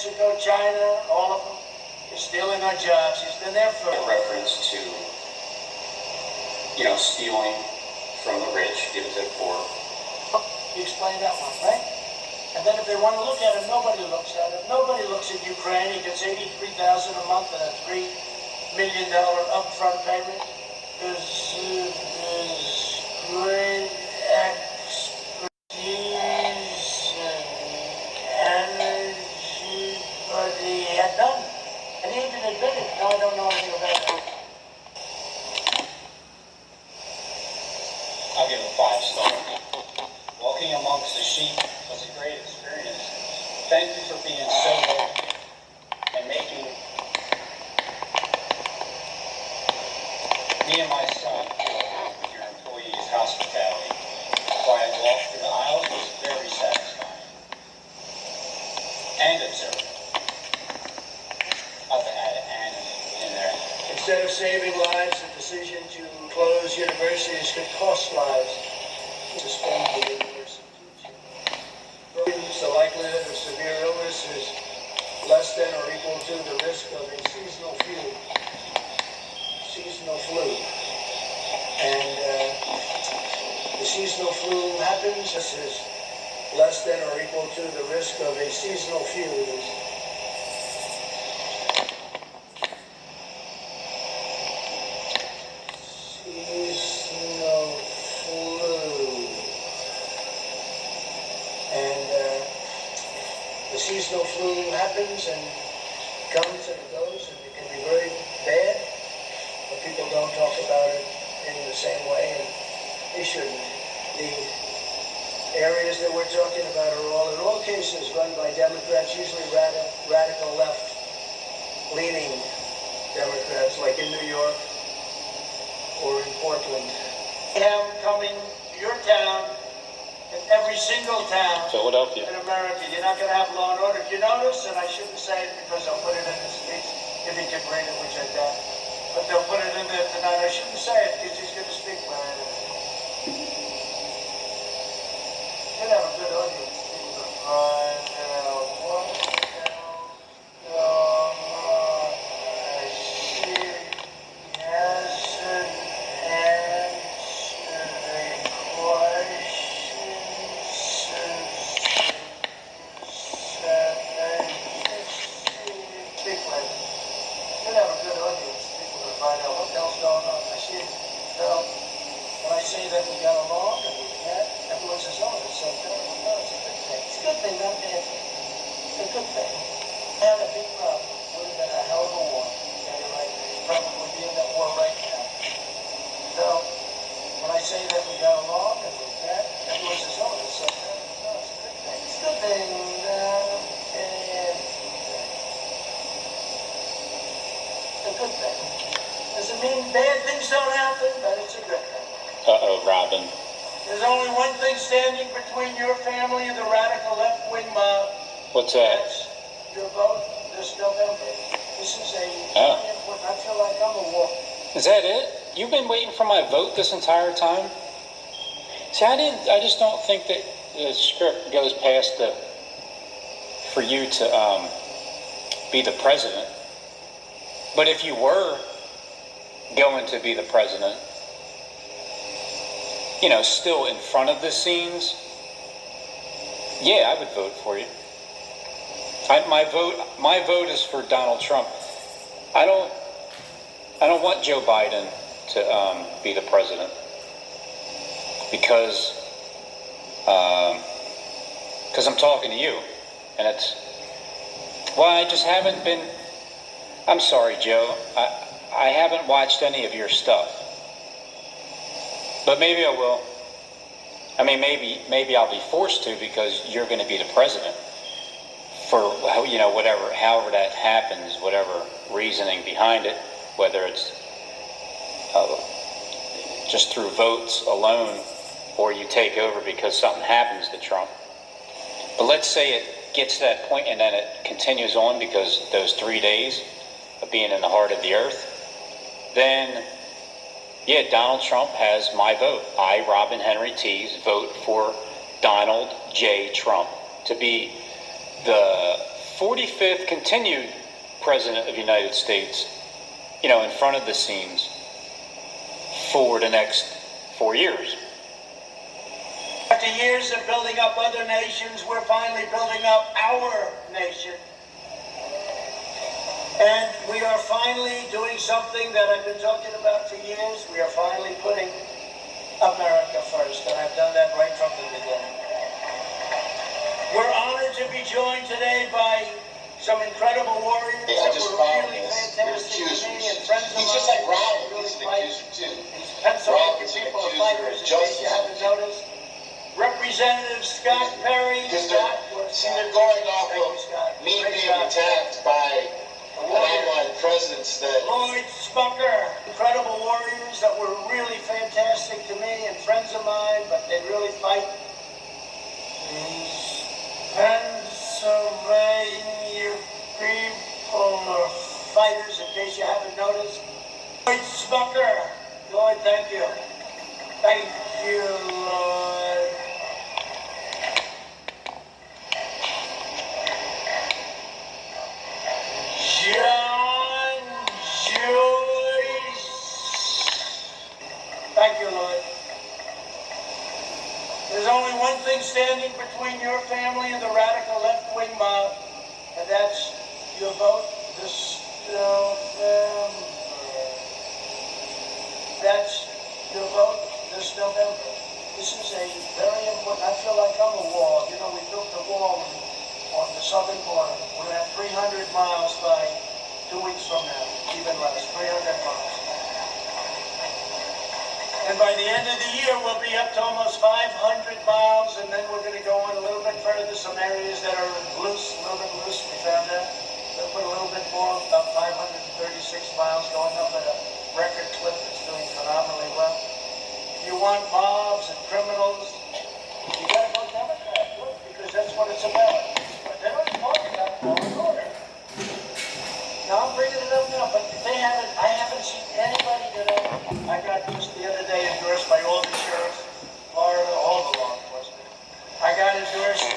Mexico, China, all of them. They're stealing our jobs. He's been there for... A reference to, stealing from the rich, give it to the poor. You explained that one, right? And then if they want to look at him, nobody looks at him. Nobody looks at Ukraine. He gets $83,000 a month and a $3 million upfront payment. There's great expertise and energy, but he had none. And he even admitted, no, I don't know anything about it. I'll give it 5 stars. Walking amongst the sheep was a great experience. Thank you for being so loyal and making me and my son feel with your employees' hospitality. While I walked through the aisles was very satisfying and observant. I'll add an in there. Instead of saving lives, the decision to close universities could cost lives. Suspend the university teaching. The likelihood of severe illness is less than or equal to the risk of a seasonal flu. And the seasonal flu happens. This is less than or equal to the risk of a seasonal flu. The seasonal flu happens and comes and it goes, and it can be very bad, but people don't talk about it in the same way, and they shouldn't. The areas that we're talking about are in all cases, run by Democrats, usually radical left-leaning Democrats, like in New York or in Portland. Him coming to your town, in every single town Philadelphia. in America, you're not going to have law and order. If you notice, and I shouldn't say it because I'll put it in the speech, if he can read it, which I doubt, but they'll put it in there tonight. I shouldn't say it because he's going to speak by it. You'd have a good audience. Right now, what the hell going on? I see. Yes, and answer the question. When I say that we got along and we met, everyone says, oh, it's so terrible. No, it's a good thing. It's a good thing, not a bad thing. It's a good thing. Had a big problem. Would have been a hell of a war. Yeah, you're right. Probably would be in that war right now. So, when I say that we got along and we met, everyone says, oh, it's so terrible. No, it's a good thing. It's a good thing, not a bad thing. It's a good thing. Doesn't mean bad things don't happen, but it's a good thing. Uh-oh, Robin. There's only one thing standing between your family and the radical left-wing mob. What's that? That's your vote this November. This is a Oh. important. I feel like I'm a war. Is that it? You've been waiting for my vote this entire time? See, I just don't think that the script goes past for you to be the president. But if you were going to be the president, still in front of the scenes, yeah, I would vote for you. My vote is for Donald Trump. I don't want Joe Biden to be the president because I'm talking to you, and I just haven't been. I'm sorry, Joe. I haven't watched any of your stuff, but maybe I will. I mean, maybe I'll be forced to because you're going to be the president for however that happens, whatever reasoning behind it, whether it's just through votes alone or you take over because something happens to Trump. But let's say it gets to that point and then it continues on because those 3 days of being in the heart of the earth, then, yeah, Donald Trump has my vote. I, Robin Henry Tees, vote for Donald J. Trump to be the 45th continued President of the United States, in front of the scenes for the next 4 years. After years of building up other nations, we're finally building up our nation. And we are finally doing something that I've been talking about for years. We are finally putting America first, and I've done that right from the beginning. We're honored to be joined today by some incredible warriors that were really fantastic to me and friends of mine. He's just like Robin, he's an accuser too. These Pennsylvania people are fighters, in case you haven't noticed. Representative Scott Perry. See, they're going off of me being attacked by online presidents that... Lloyd Smucker, incredible warriors that were really fantastic to me and friends of mine, but they really fight. These Pennsylvania people are fighters, in case you haven't noticed. Lloyd Smucker. Lloyd, thank you. Thank you, Lloyd. John Joyce. Thank you, Lloyd. There's only one thing standing between your family and the radical left-wing mob, and that's your vote this November. That's your vote this November. This is a very important, I feel like I'm a wall. We built a wall on the southern border. We're at 300 miles by 2 weeks from now, even less, 300 miles. And by the end of the year, we'll be up to almost 500 miles, and then we're going to go on a little bit further, some areas that are loose, a little bit loose, we found out. We'll put a little bit more, about 536 miles, going up at a record clip. It's doing phenomenally well. If you want mobs and criminals, you got to go Democrat, look, because that's what it's about. But they don't talk about law and order. Now, I'm bringing it up now, but I haven't seen anybody I got just the other day endorsed by all the sheriffs, Florida, all the law enforcement. I got endorsed,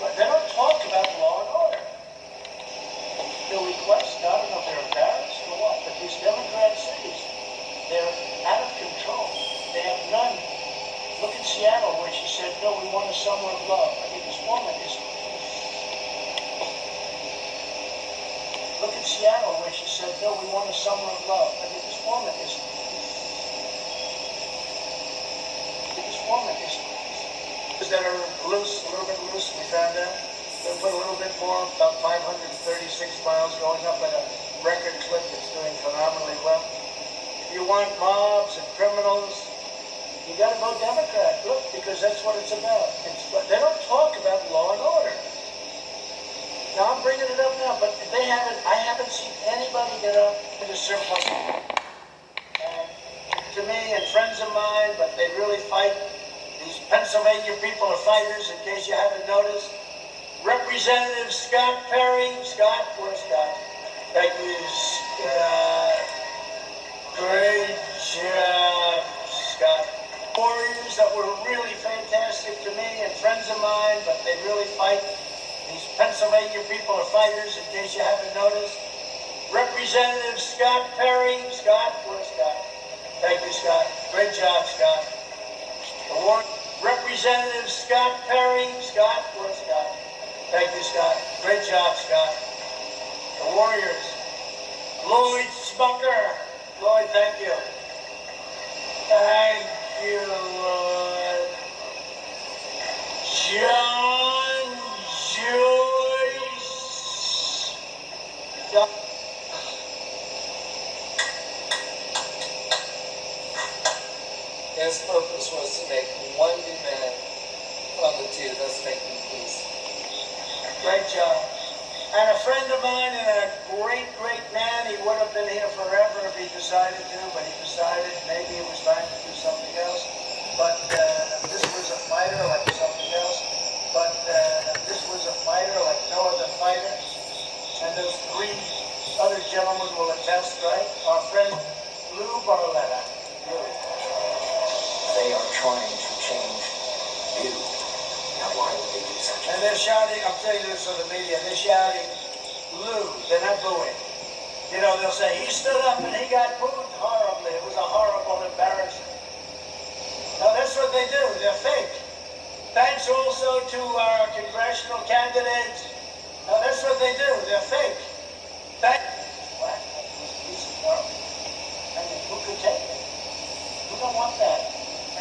but they don't talk about law and order. The request, I don't know if they're embarrassed or what, but these Democrat cities, they're out of control. They have none. Look at Seattle, where she said, no, we want a summer of love. I mean, this woman is... Look at Seattle, where she said, no, we want a summer of love. I mean, this woman is... that are loose, a little bit loose, we found out. We'll put a little bit more, about 536 miles, going up at a record clip. It's doing phenomenally well. If you want mobs and criminals, you got to vote Democrat. Look, because that's what it's about. They don't talk about law and order. Now, I'm bringing it up now, but I haven't seen anybody get up to the surplus. And to me and friends of mine, but they really fight. These Pennsylvania people are fighters, in case you haven't noticed. Representative Scott Perry. Scott, where's Scott? Thank you, Scott. Great job, Scott. Warriors that were really fantastic to me and friends of mine, but they really fight. These Pennsylvania people are fighters, in case you haven't noticed. Representative Scott Perry. Scott, where's Scott? Thank you, Scott. Great job, Scott. Representative Scott Perry. Scott, where's Scott? Thank you, Scott. Great job, Scott. The Warriors. Lloyd Smucker. Lloyd, thank you. Thank you, Lloyd. John Joyce. His purpose was to make one demand from the two, thus making peace. Great job. And a friend of mine and a great, great man, he would have been here forever if he decided to, but he decided maybe it was time to do something else. But this was a fighter like something else. But this was a fighter like no other fighter. And those three other gentlemen will attest, right? Our friend Lou Barletta. Lou. They are trying to change you. Now, why would they do such And they're shouting, I'm telling you this on the media, they're shouting, Lou, they're not booing. You know, they'll say, he stood up and he got booed horribly. It was a horrible embarrassment. No, that's what they do. They're fake. Thanks also to our congressional candidates. No, that's what they do. They're fake. What? He's horrible. I mean, who could take it? We don't want that.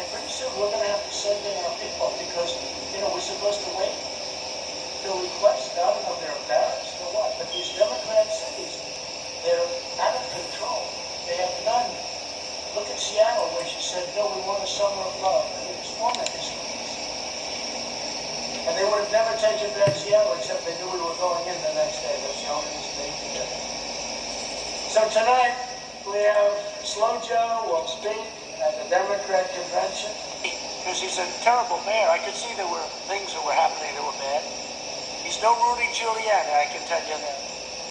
And pretty soon we're going to have to send in our people because, you know, we're supposed to wait to request. I don't know if they're embarrassed or what, but these Democrat cities, they're out of control. They have none. Look at Seattle where she said, no, we want a summer of love. I mean, this woman is crazy. And they would have never taken back Seattle except they knew we were going in the next day. That's the only reason they did it. So tonight, we have Slow Joe will speak at the Democrat convention. Because he's a terrible mayor. I could see there were things that were happening that were bad. He's no Rudy Giuliani, I can tell you that.